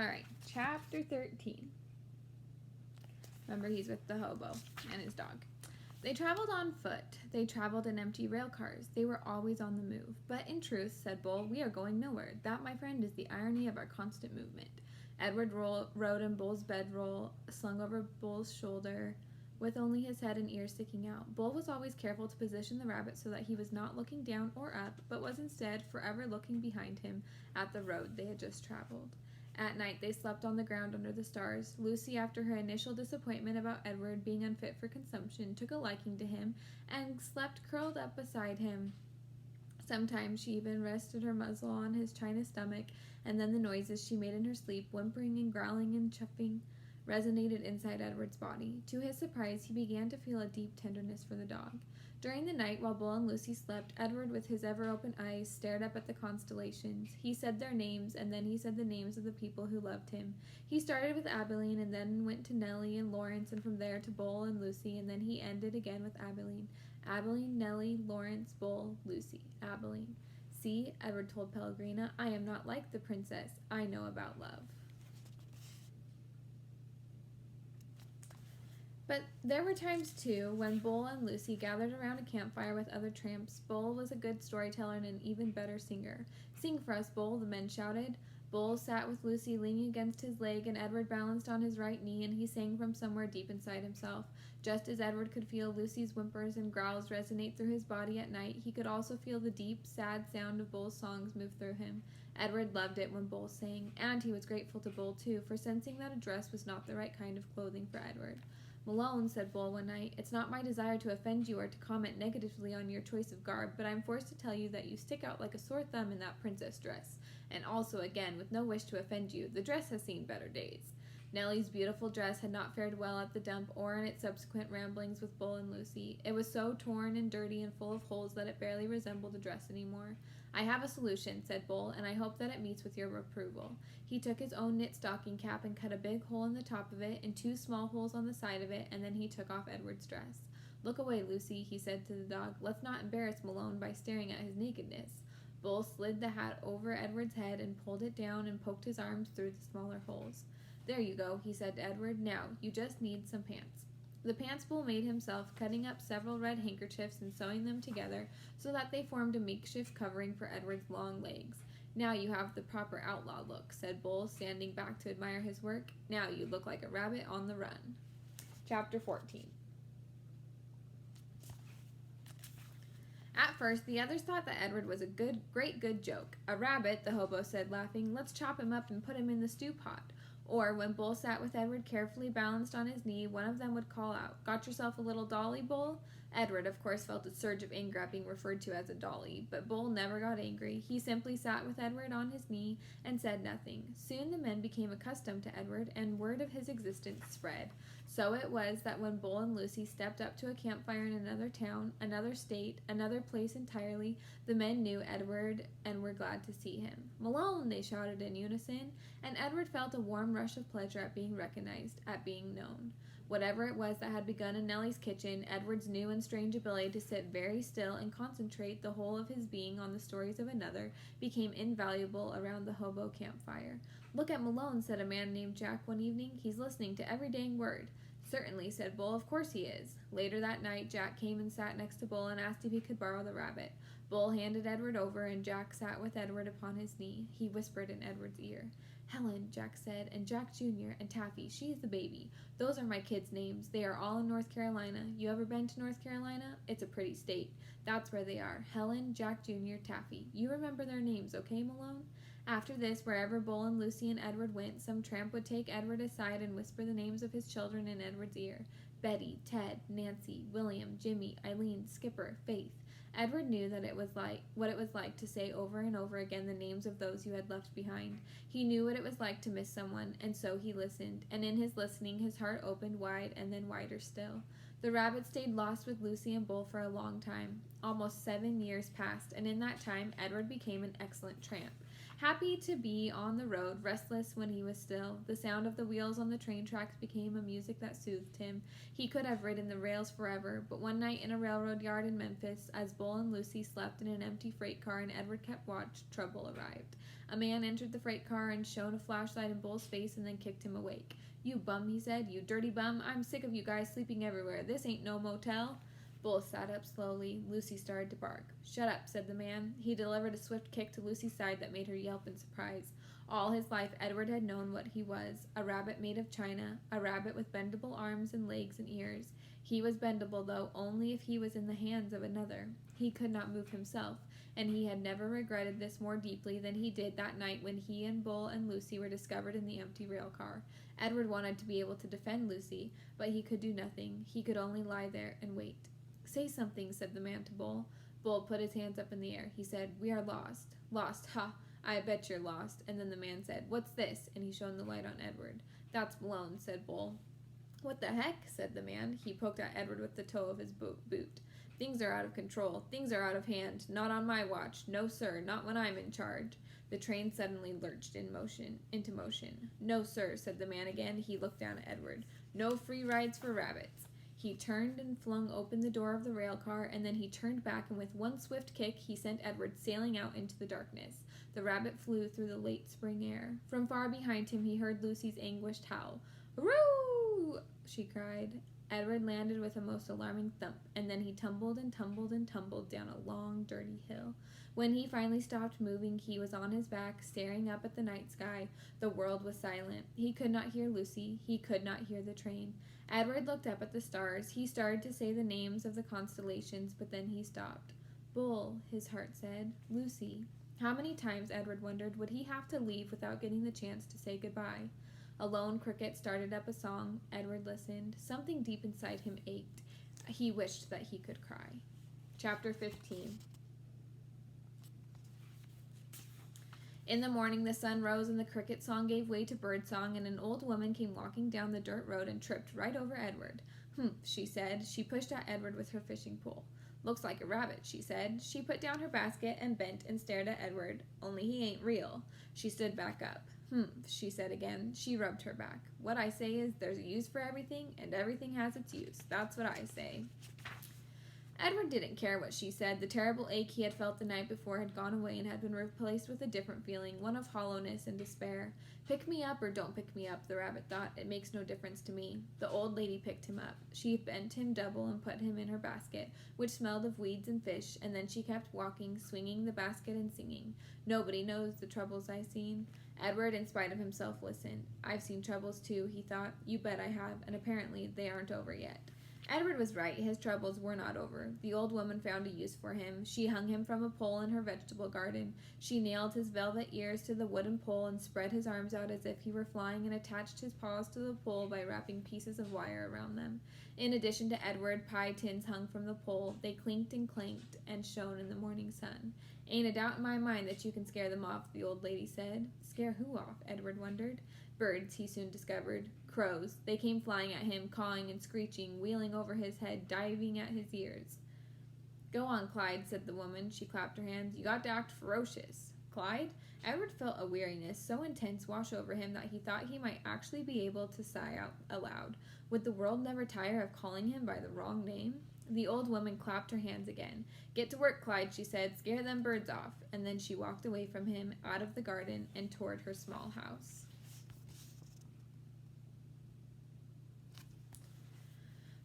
All right, chapter 13. Remember, he's with the hobo and his dog. They traveled on foot. They traveled in empty rail cars. They were always on the move. But in truth, said Bull, we are going nowhere. That, my friend, is the irony of our constant movement. Edward rode in Bull's bedroll, slung over Bull's shoulder, with only his head and ears sticking out. Bull was always careful to position the rabbit so that he was not looking down or up, but was instead forever looking behind him at the road they had just traveled. At night, they slept on the ground under the stars. Lucy, after her initial disappointment about Edward being unfit for consumption, took a liking to him and slept curled up beside him. Sometimes she even rested her muzzle on his china stomach, and then the noises she made in her sleep, whimpering and growling and chuffing, resonated inside Edward's body. To his surprise, he began to feel a deep tenderness for the dog. During the night, while Bull and Lucy slept, Edward, with his ever-open eyes, stared up at the constellations. He said their names, and then he said the names of the people who loved him. He started with Abilene, and then went to Nellie and Lawrence, and from there to Bull and Lucy, and then he ended again with Abilene. Abilene, Nellie, Lawrence, Bull, Lucy. Abilene. See, Edward told Pellegrina, I am not like the princess. I know about love. But there were times, too, when Bull and Lucy gathered around a campfire with other tramps. Bull was a good storyteller and an even better singer. Sing for us, Bull, the men shouted. Bull sat with Lucy leaning against his leg, and Edward balanced on his right knee, and he sang from somewhere deep inside himself. Just as Edward could feel Lucy's whimpers and growls resonate through his body at night, he could also feel the deep, sad sound of Bull's songs move through him. Edward loved it when Bull sang, and he was grateful to Bull, too, for sensing that a dress was not the right kind of clothing for Edward. Malone, said Bull one night, it's not my desire to offend you or to comment negatively on your choice of garb, but I'm forced to tell you that you stick out like a sore thumb in that princess dress. And also, again, with no wish to offend you, the dress has seen better days. Nellie's beautiful dress had not fared well at the dump or in its subsequent ramblings with Bull and Lucy. It was so torn and dirty and full of holes that it barely resembled a dress anymore. I have a solution, said Bull, and I hope that it meets with your approval. He took his own knit stocking cap and cut a big hole in the top of it and 2 small holes on the side of it, and then he took off Edward's dress. Look away, Lucy, he said to the dog. Let's not embarrass Malone by staring at his nakedness. Bull slid the hat over Edward's head and pulled it down and poked his arms through the smaller holes. There you go, he said to Edward. Now, you just need some pants. The pants Bull made himself, cutting up several red handkerchiefs and sewing them together so that they formed a makeshift covering for Edward's long legs. Now you have the proper outlaw look, said Bull, standing back to admire his work. Now you look like a rabbit on the run. Chapter 14. At first, the others thought that Edward was a great good joke. A rabbit, the hobo said, laughing. Let's chop him up and put him in the stew pot. Or, when Bull sat with Edward carefully balanced on his knee, one of them would call out, Got yourself a little dolly, Bull? Edward, of course, felt a surge of anger at being referred to as a dolly, but Bull never got angry. He simply sat with Edward on his knee and said nothing. Soon the men became accustomed to Edward, and word of his existence spread. So it was that when Bull and Lucy stepped up to a campfire in another town, another state, another place entirely, the men knew Edward and were glad to see him. Malone, they shouted in unison, and Edward felt a warm rush of pleasure at being recognized, at being known. Whatever it was that had begun in Nellie's kitchen, Edward's new and strange ability to sit very still and concentrate the whole of his being on the stories of another became invaluable around the hobo campfire. Look at Malone, said a man named Jack one evening. He's listening to every dang word. Certainly, said Bull. Of course he is. Later that night, Jack came and sat next to Bull and asked if he could borrow the rabbit. Bull handed Edward over, and Jack sat with Edward upon his knee. He whispered in Edward's ear. Helen, Jack said, and Jack Jr. and Taffy. She's the baby. Those are my kids' names. They are all in North Carolina. You ever been to North Carolina? It's a pretty state. That's where they are. Helen, Jack Jr., Taffy. You remember their names, okay, Malone? After this, wherever Bull and Lucy and Edward went, some tramp would take Edward aside and whisper the names of his children in Edward's ear. Betty, Ted, Nancy, William, Jimmy, Eileen, Skipper, Faith. Edward knew that what it was like to say over and over again the names of those you had left behind. He knew what it was like to miss someone, and so he listened, and in his listening his heart opened wide and then wider still. The rabbit stayed lost with Lucy and Bull for a long time. Almost 7 years passed, and in that time Edward became an excellent tramp. Happy to be on the road, restless when he was still, the sound of the wheels on the train tracks became a music that soothed him. He could have ridden the rails forever, but one night in a railroad yard in Memphis, as Bull and Lucy slept in an empty freight car and Edward kept watch, trouble arrived. A man entered the freight car and shone a flashlight in Bull's face and then kicked him awake. "You bum," he said, "you dirty bum. I'm sick of you guys sleeping everywhere. This ain't no motel." Bull sat up slowly. Lucy started to bark. "Shut up," said the man. He delivered a swift kick to Lucy's side that made her yelp in surprise. All his life, Edward had known what he was, a rabbit made of china, a rabbit with bendable arms and legs and ears. He was bendable, though, only if he was in the hands of another. He could not move himself, and he had never regretted this more deeply than he did that night when he and Bull and Lucy were discovered in the empty rail car. Edward wanted to be able to defend Lucy, but he could do nothing. He could only lie there and wait. "Say something," said the man to Bull. Bull put his hands up in the air. He said, "We are lost." "Lost, ha! I bet you're lost." And then the man said, "What's this?" And he shone the light on Edward. "That's Malone," said Bull. "What the heck?" said the man. He poked at Edward with the toe of his boot. "Things are out of control. Things are out of hand. Not on my watch. No, sir, not when I'm in charge." The train suddenly lurched into motion. "No, sir," said the man again. He looked down at Edward. "No free rides for rabbits." He turned and flung open the door of the rail car, and then he turned back, and with one swift kick, he sent Edward sailing out into the darkness. The rabbit flew through the late spring air. From far behind him, he heard Lucy's anguished howl. "Roo!" she cried. Edward landed with a most alarming thump, and then he tumbled and tumbled and tumbled down a long, dirty hill. When he finally stopped moving, he was on his back, staring up at the night sky. The world was silent. He could not hear Lucy. He could not hear the train. Edward looked up at the stars. He started to say the names of the constellations, but then he stopped. "Bull," his heart said. "Lucy." How many times, Edward wondered, would he have to leave without getting the chance to say goodbye? A lone cricket started up a song. Edward listened. Something deep inside him ached. He wished that he could cry. Chapter 15. In the morning, the sun rose and the cricket song gave way to bird song, and an old woman came walking down the dirt road and tripped right over Edward. "Humph," she said. She pushed at Edward with her fishing pole. "Looks like a rabbit," she said. She put down her basket and bent and stared at Edward. "Only he ain't real." She stood back up. "Humph," she said again. She rubbed her back. "What I say is there's a use for everything, and everything has its use. That's what I say." Edward didn't care what she said. The terrible ache he had felt the night before had gone away and had been replaced with a different feeling, one of hollowness and despair. "Pick me up or don't pick me up," the rabbit thought. "It makes no difference to me." The old lady picked him up. She bent him double and put him in her basket, which smelled of weeds and fish, and then she kept walking, swinging the basket and singing, "Nobody knows the troubles I've seen." Edward, in spite of himself, listened. "I've seen troubles too," he thought. "You bet I have, and apparently they aren't over yet." Edward was right. His troubles were not over. The old woman found a use for him. She hung him from a pole in her vegetable garden. She nailed his velvet ears to the wooden pole and spread his arms out as if he were flying and attached his paws to the pole by wrapping pieces of wire around them. In addition to Edward, pie tins hung from the pole. They clinked and clanked and shone in the morning sun. "Ain't a doubt in my mind that you can scare them off," the old lady said. Scare who off? Edward wondered. Birds, he soon discovered. Crows. They came flying at him, cawing and screeching, wheeling over his head, diving at his ears. "Go on, Clyde," said the woman. She clapped her hands. "You got to act ferocious." Clyde? Edward felt a weariness so intense wash over him that he thought he might actually be able to sigh out aloud. Would the world never tire of calling him by the wrong name? The old woman clapped her hands again. "Get to work, Clyde," she said. "Scare them birds off." And then she walked away from him, out of the garden, and toward her small house.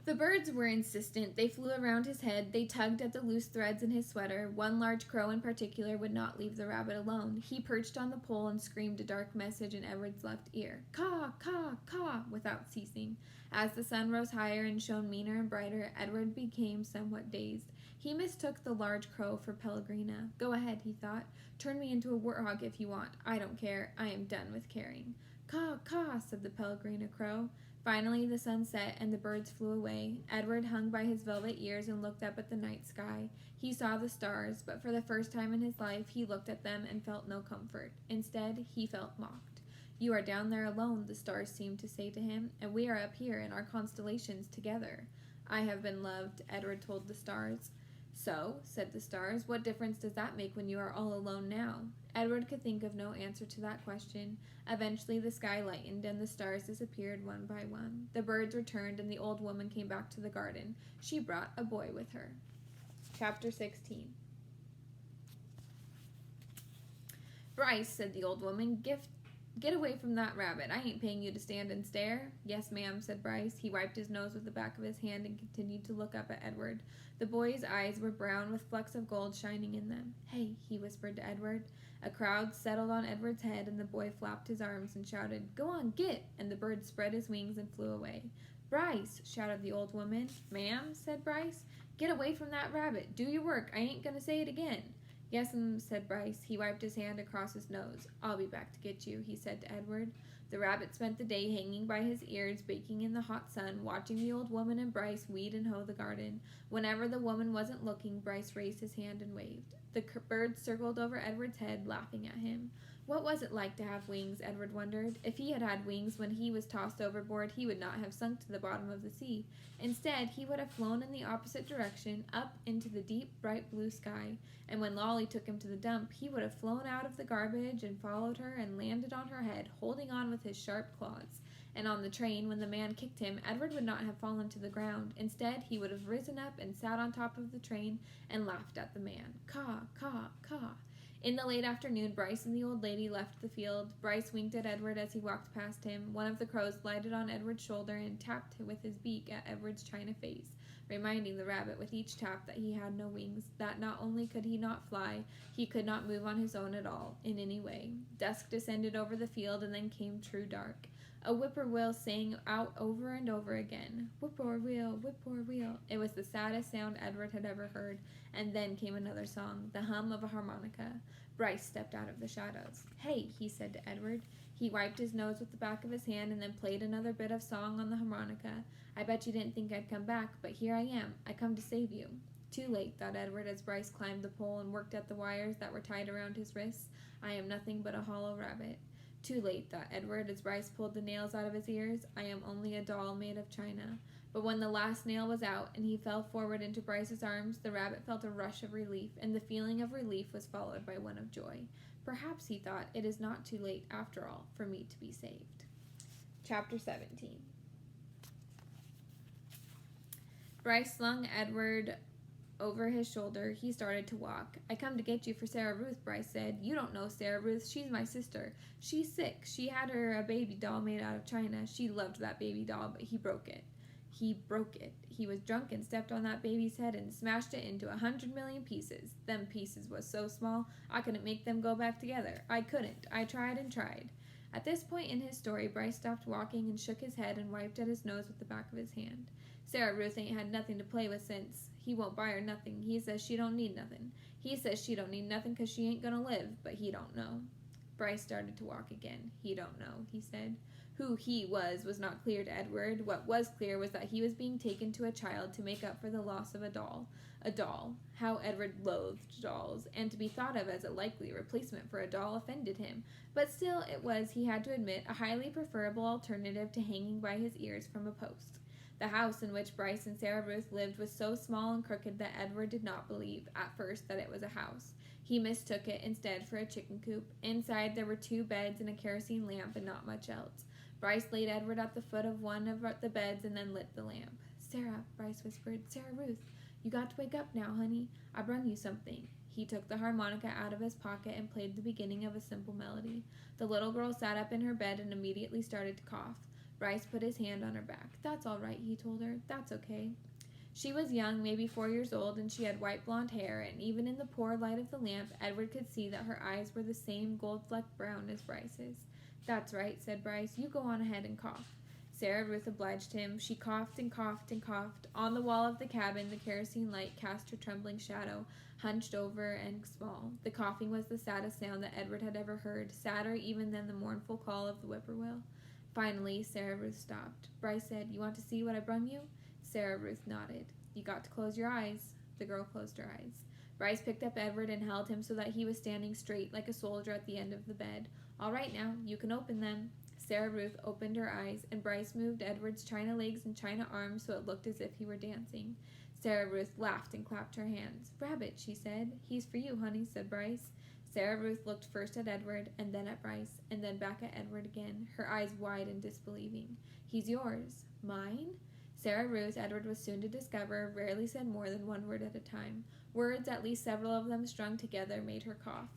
The birds were insistent. They flew around his head. They tugged at the loose threads in his sweater. One large crow in particular would not leave the rabbit alone. He perched on the pole and screamed a dark message in Edward's left ear. "Caw, caw, caw," without ceasing. As the sun rose higher and shone meaner and brighter, Edward became somewhat dazed. He mistook the large crow for Pellegrina. "Go ahead," he thought. "Turn me into a warthog if you want. I don't care. I am done with caring." "Caw, caw," said the Pellegrina crow. Finally, the sun set and the birds flew away. Edward hung by his velvet ears and looked up at the night sky. He saw the stars, but for the first time in his life, he looked at them and felt no comfort. Instead, he felt mocked. "You are down there alone," the stars seemed to say to him, "and we are up here in our constellations together." "I have been loved," Edward told the stars. So, said the stars, what difference does that make when you are all alone now? Edward could think of no answer to that question. Eventually the sky lightened and the stars disappeared one by one. The birds returned and the old woman came back to the garden. She brought a boy with her. Chapter 16. Bryce, said the old woman, get away from that rabbit. I ain't paying you to stand and stare. Yes, ma'am, said Bryce. He wiped his nose with the back of his hand and continued to look up at Edward. The boy's eyes were brown with flecks of gold shining in them. Hey, he whispered to Edward. A crowd settled on Edward's head, and the boy flapped his arms and shouted, Go on, get! And the bird spread his wings and flew away. Bryce, shouted the old woman. Ma'am, said Bryce. Get away from that rabbit. Do your work. I ain't gonna say it again. Yes'm, said Bryce. He wiped his hand across his nose. I'll be back to get you, he said to Edward. The rabbit spent the day hanging by his ears, baking in the hot sun, watching the old woman and Bryce weed and hoe the garden. Whenever the woman wasn't looking, Bryce raised his hand and waved. The bird circled over Edward's head, laughing at him. What was it like to have wings, Edward wondered. If he had had wings when he was tossed overboard, he would not have sunk to the bottom of the sea. Instead, he would have flown in the opposite direction, up into the deep, bright blue sky. And when Lolly took him to the dump, he would have flown out of the garbage and followed her and landed on her head, holding on with his sharp claws. And on the train, when the man kicked him, Edward would not have fallen to the ground. Instead, he would have risen up and sat on top of the train and laughed at the man. Caw, caw, caw. In the late afternoon, Bryce and the old lady left the field. Bryce winked at Edward as he walked past him. One of the crows lighted on Edward's shoulder and tapped with his beak at Edward's china face, reminding the rabbit with each tap that he had no wings, that not only could he not fly, he could not move on his own at all, in any way. Dusk descended over the field, and then came true dark. A whippoorwill sang out over and over again, Whippoorwill, whippoorwill. It was the saddest sound Edward had ever heard, and then came another song, the hum of a harmonica. Bryce stepped out of the shadows. Hey, he said to Edward. He wiped his nose with the back of his hand and then played another bit of song on the harmonica. I bet you didn't think I'd come back, but here I am. I come to save you. Too late, thought Edward as Bryce climbed the pole and worked at the wires that were tied around his wrists. I am nothing but a hollow rabbit. Too late, thought Edward as Bryce pulled the nails out of his ears. I am only a doll made of china. But when the last nail was out and he fell forward into Bryce's arms, the rabbit felt a rush of relief, and the feeling of relief was followed by one of joy. Perhaps, he thought, it is not too late, after all, for me to be saved. Chapter 17. Bryce slung Edward over his shoulder. He started to walk. I come to get you for Sarah Ruth, Bryce said. You don't know Sarah Ruth. She's my sister. She's sick. She had her a baby doll made out of china. She loved that baby doll, but he broke it. He was drunk and stepped on that baby's head and smashed it into 100 million pieces. Them pieces was so small, I couldn't make them go back together. I couldn't. I tried and tried. At this point in his story, Bryce stopped walking and shook his head and wiped at his nose with the back of his hand. Sarah Ruth ain't had nothing to play with since. He won't buy her nothing. He says she don't need nothing. He says she don't need nothing 'cause she ain't gonna live, but he don't know. Bryce started to walk again. He don't know, he said. Who he was not clear to Edward. What was clear was that he was being taken to a child to make up for the loss of a doll. A doll. How Edward loathed dolls, and to be thought of as a likely replacement for a doll offended him. But still, it was, he had to admit, a highly preferable alternative to hanging by his ears from a post. The house in which Bryce and Sarah Ruth lived was so small and crooked that Edward did not believe, at first, that it was a house. He mistook it, instead, for a chicken coop. Inside, there were 2 beds and a kerosene lamp and not much else. Bryce laid Edward at the foot of one of the beds and then lit the lamp. Sarah, Bryce whispered. Sarah Ruth, you got to wake up now, honey. I brung you something. He took the harmonica out of his pocket and played the beginning of a simple melody. The little girl sat up in her bed and immediately started to cough. Bryce put his hand on her back. That's all right, he told her. That's okay. She was young, maybe 4 years old, and she had white blonde hair, and even in the poor light of the lamp, Edward could see that her eyes were the same gold-flecked brown as Bryce's. That's right, said Bryce. You go on ahead and cough. Sarah Ruth obliged him. She coughed and coughed and coughed. On the wall of the cabin, the kerosene light cast her trembling shadow, hunched over and small. The coughing was the saddest sound that Edward had ever heard, sadder even than the mournful call of the whippoorwill. Finally, Sarah Ruth stopped. Bryce said, You want to see what I brung you? Sarah Ruth nodded. You got to close your eyes. The girl closed her eyes. Bryce picked up Edward and held him so that he was standing straight like a soldier at the end of the bed. All right now, you can open them. Sarah Ruth opened her eyes, and Bryce moved Edward's china legs and china arms so it looked as if he were dancing. Sarah Ruth laughed and clapped her hands. "Rabbit," she said. "He's for you, honey," said Bryce. Sarah Ruth looked first at Edward, and then at Bryce, and then back at Edward again, her eyes wide and disbelieving. "He's yours." "Mine?" Sarah Ruth, Edward was soon to discover, rarely said more than one word at a time. Words, at least several of them strung together, made her cough.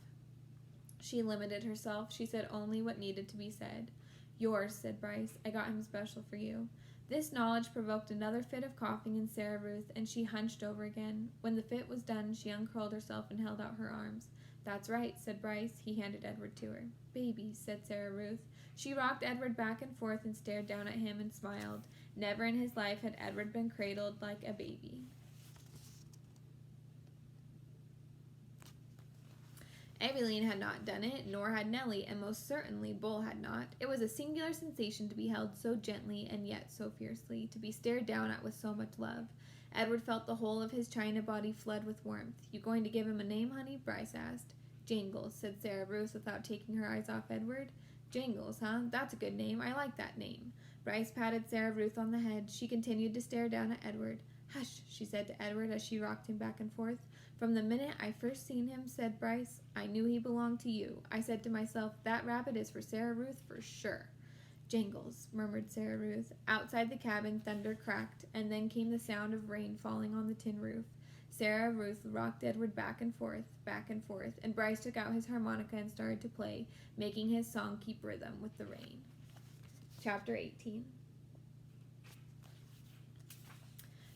She limited herself. She said only what needed to be said. "Yours," said Bryce. "I got him special for you." This knowledge provoked another fit of coughing in Sarah Ruth, and she hunched over again. When the fit was done, she uncurled herself and held out her arms. "That's right," said Bryce. He handed Edward to her. "Baby," said Sarah Ruth. She rocked Edward back and forth and stared down at him and smiled. Never in his life had Edward been cradled like a baby. Eveline had not done it, nor had Nellie, and most certainly Bull had not. It was a singular sensation to be held so gently and yet so fiercely, to be stared down at with so much love. Edward felt the whole of his china body flood with warmth. "You going to give him a name, honey?" Bryce asked. "Jangles," said Sarah Ruth without taking her eyes off Edward. "Jangles, huh? That's a good name. I like that name." Bryce patted Sarah Ruth on the head. She continued to stare down at Edward. "Hush," she said to Edward as she rocked him back and forth. "From the minute I first seen him," said Bryce, "I knew he belonged to you. I said to myself, that rabbit is for Sarah Ruth for sure." "Jangles," murmured Sarah Ruth. Outside the cabin, thunder cracked, and then came the sound of rain falling on the tin roof. Sarah Ruth rocked Edward back and forth, and Bryce took out his harmonica and started to play, making his song keep rhythm with the rain. Chapter 18.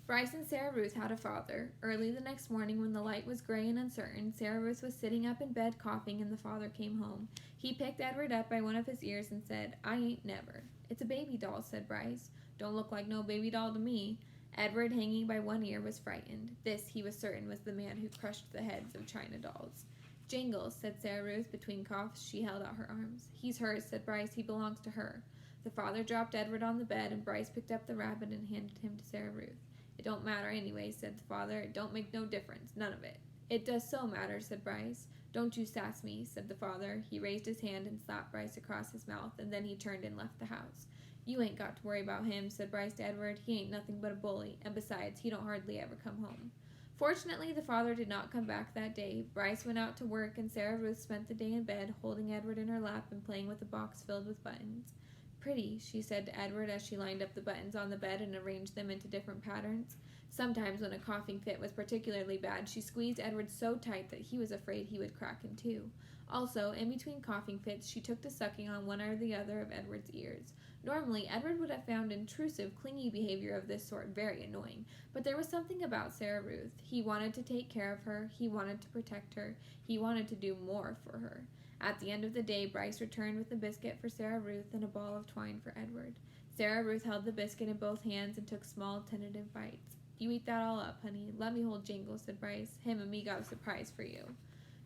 Bryce and Sarah Ruth had a father. Early the next morning, when the light was gray and uncertain, Sarah Ruth was sitting up in bed coughing, and the father came home. He picked Edward up by one of his ears and said, "I ain't never." "It's a baby doll," said Bryce. "Don't look like no baby doll to me." Edward, hanging by one ear, was frightened. This, he was certain, was the man who crushed the heads of china dolls. "Jangles," said Sarah Ruth. Between coughs, she held out her arms. "He's hers," said Bryce. "He belongs to her." The father dropped Edward on the bed, and Bryce picked up the rabbit and handed him to Sarah Ruth. "It don't matter anyway," said the father. "It don't make no difference. None of it." "It does so matter," said Bryce. "Don't you sass me," said the father. He raised his hand and slapped Bryce across his mouth, and then he turned and left the house. "You ain't got to worry about him," said Bryce to Edward. "He ain't nothing but a bully, and besides, he don't hardly ever come home." Fortunately, the father did not come back that day. Bryce went out to work, and Sarah Ruth spent the day in bed, holding Edward in her lap and playing with a box filled with buttons. "Pretty," she said to Edward as she lined up the buttons on the bed and arranged them into different patterns. Sometimes, when a coughing fit was particularly bad, she squeezed Edward so tight that he was afraid he would crack in two. Also, in between coughing fits, she took to sucking on one or the other of Edward's ears. Normally, Edward would have found intrusive, clingy behavior of this sort very annoying, but there was something about Sarah Ruth. He wanted to take care of her, he wanted to protect her, he wanted to do more for her. At the end of the day, Bryce returned with a biscuit for Sarah Ruth and a ball of twine for Edward. Sarah Ruth held the biscuit in both hands and took small, tentative bites. "You eat that all up, honey. Let me hold Jangles," said Bryce. "Him and me got a surprise for you."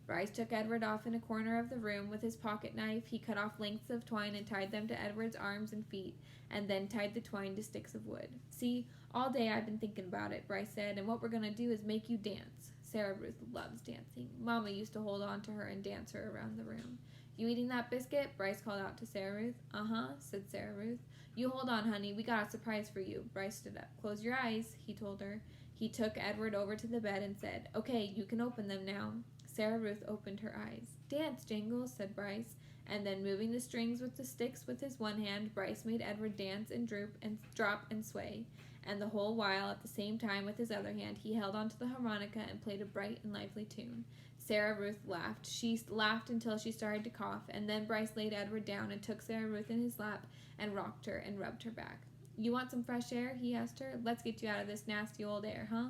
Bryce took Edward off in a corner of the room. With his pocket knife, he cut off lengths of twine and tied them to Edward's arms and feet, and then tied the twine to sticks of wood. "See, all day I've been thinking about it," Bryce said, "and what we're going to do is make you dance." Sarah Ruth loves dancing. Mama used to hold on to her and dance her around the room. "You eating that biscuit?" Bryce called out to Sarah Ruth. "Uh-huh," said Sarah Ruth. "You hold on, honey. We got a surprise for you." Bryce stood up. "Close your eyes," he told her. He took Edward over to the bed and said, "Okay, you can open them now." Sarah Ruth opened her eyes. "Dance, Jangles," said Bryce, and then moving the strings with the sticks with his one hand, Bryce made Edward dance and droop and drop and sway, and the whole while, at the same time with his other hand, he held onto the harmonica and played a bright and lively tune. Sarah Ruth laughed. She laughed until she started to cough, and then Bryce laid Edward down and took Sarah Ruth in his lap and rocked her and rubbed her back. "You want some fresh air?" he asked her. "Let's get you out of this nasty old air, huh?"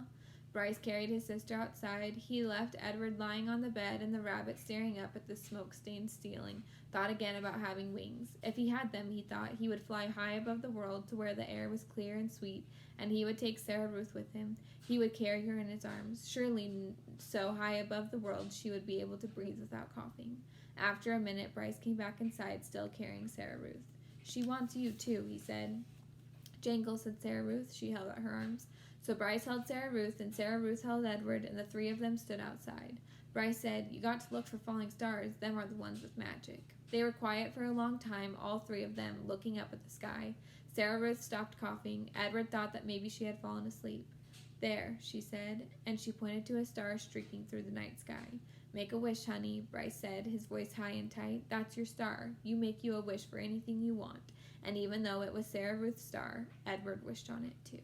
Bryce carried his sister outside. He left Edward lying on the bed and the rabbit staring up at the smoke-stained ceiling, thought again about having wings. If he had them, he thought, he would fly high above the world to where the air was clear and sweet, and he would take Sarah Ruth with him. He would carry her in his arms. Surely so high above the world she would be able to breathe without coughing. After a minute, Bryce came back inside, still carrying Sarah Ruth. "She wants you, too," he said. "Jangles," said Sarah Ruth. She held out her arms. So Bryce held Sarah Ruth, and Sarah Ruth held Edward, and the three of them stood outside. Bryce said, "You got to look for falling stars. Them are the ones with magic." They were quiet for a long time, all three of them, looking up at the sky. Sarah Ruth stopped coughing. Edward thought that maybe she had fallen asleep. There, she said, and she pointed to a star streaking through the night sky. Make a wish, honey, Bryce said, his voice high and tight. That's your star. You make you a wish for anything you want. And even though it was Sarah Ruth's star, Edward wished on it too.